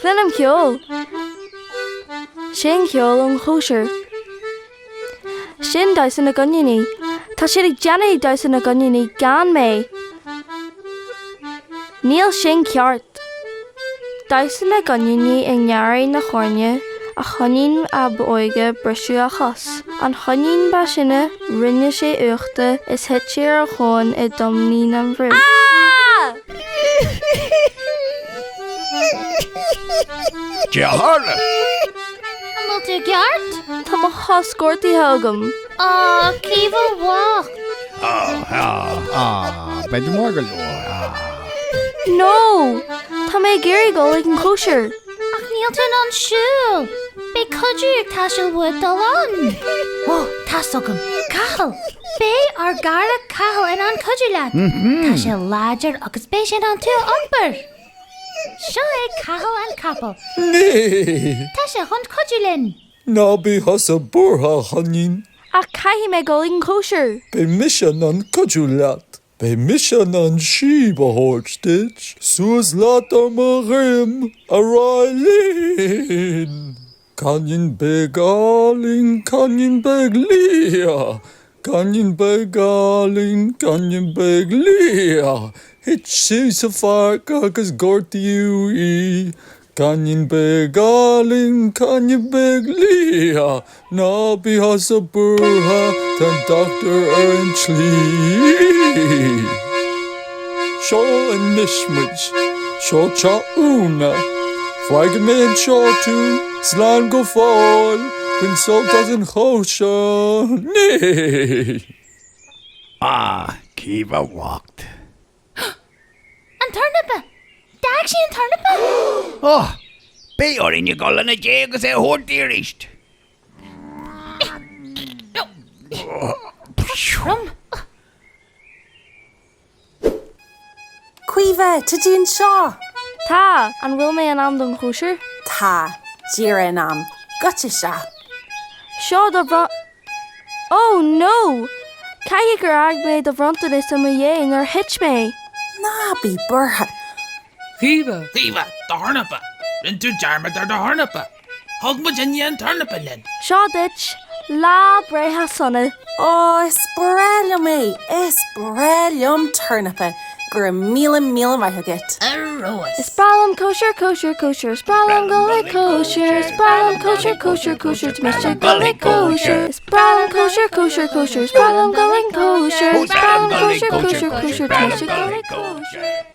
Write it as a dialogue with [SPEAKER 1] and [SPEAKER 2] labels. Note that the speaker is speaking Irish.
[SPEAKER 1] Clynam ceol. Sin ceol an chóisir. Sin dais na gonnení. Tá siad ag déanaí dais na gonnení gan mé. Níl sin ceart. Dais na gonnení ag nearí na chorne a choinín ab oige brisú a chos. An choinín ba sinne rinne sé uachta is het sér a chón I domní an bhrú.
[SPEAKER 2] Dia hála.
[SPEAKER 3] Má tú geart?
[SPEAKER 1] Tá mo choscórtaí thugam.
[SPEAKER 3] Cíomh bhhacht.
[SPEAKER 2] Beidir mór go leor.
[SPEAKER 1] No! Tá mé géirí go ag an chóisir.
[SPEAKER 3] Ach níl tú an siúl. Bé cuidiú ag táisiil bhuid dolan. Tásogam. Cahal. Bé ar gara cahal in an cuidiú leat. Tá sé láidir agus bé sin an tú ompar. Seo é cahal an capal.
[SPEAKER 4] Nee,
[SPEAKER 3] Tá sé chun cuidiú linn.
[SPEAKER 4] ná bí hosa bortha choinín.
[SPEAKER 1] Ach caihí mé go ag an chóisir.
[SPEAKER 4] Bei mission an codú leat. Bei mission an sheep a hortstitch. Suas leat am a rim a railin. Canyon beg alling, canyon beg lia. Canyon beg alling, canyon beg lia. Hitch sees a fark agus gortiú. Canyon beg alling, canyon beg lia. Na bí has a burha tan Dr. Slí. Seo an nismuid, seo t-uan. Fhaigte mé an seo tú, slán go fháil, bin soltas an chóisir. Nee.
[SPEAKER 2] Cíomh bhacht.
[SPEAKER 3] An turnipa. Dag sí an turnipa.
[SPEAKER 2] Bé orin you golan na dé agus hórtíirist.
[SPEAKER 3] Rum.
[SPEAKER 5] Cuireadh, t-uan seo.
[SPEAKER 1] Tá, an bhfuil mé an am don chóisir.
[SPEAKER 5] Tá, díre an am. Gote seo.
[SPEAKER 1] Seo do bron... Oh no! Caihí gur ag mé do bronntanas am a dhéing ar hit mé.
[SPEAKER 5] Ná bí burtha.
[SPEAKER 6] Fíbe, the harnapa. Rin tú jarmad ar the harnapa. Hog mu jinni an tarnapa lin.
[SPEAKER 1] Seo ditch, lá brétha sonna.
[SPEAKER 5] Is brelium is brelium turnipa. Gur mílim maithagit.
[SPEAKER 3] Arroas.
[SPEAKER 1] Is bralam kosher, kosher, kosher. Is bralam gully kosher. Is bralam kosher, kosher, kosher. To Mr. Gully kosher. Is bralam kosher, kosher, kosher. Is bralam gully kosher. Is bralam kosher, kosher, kosher. To Mr. Gully kosher.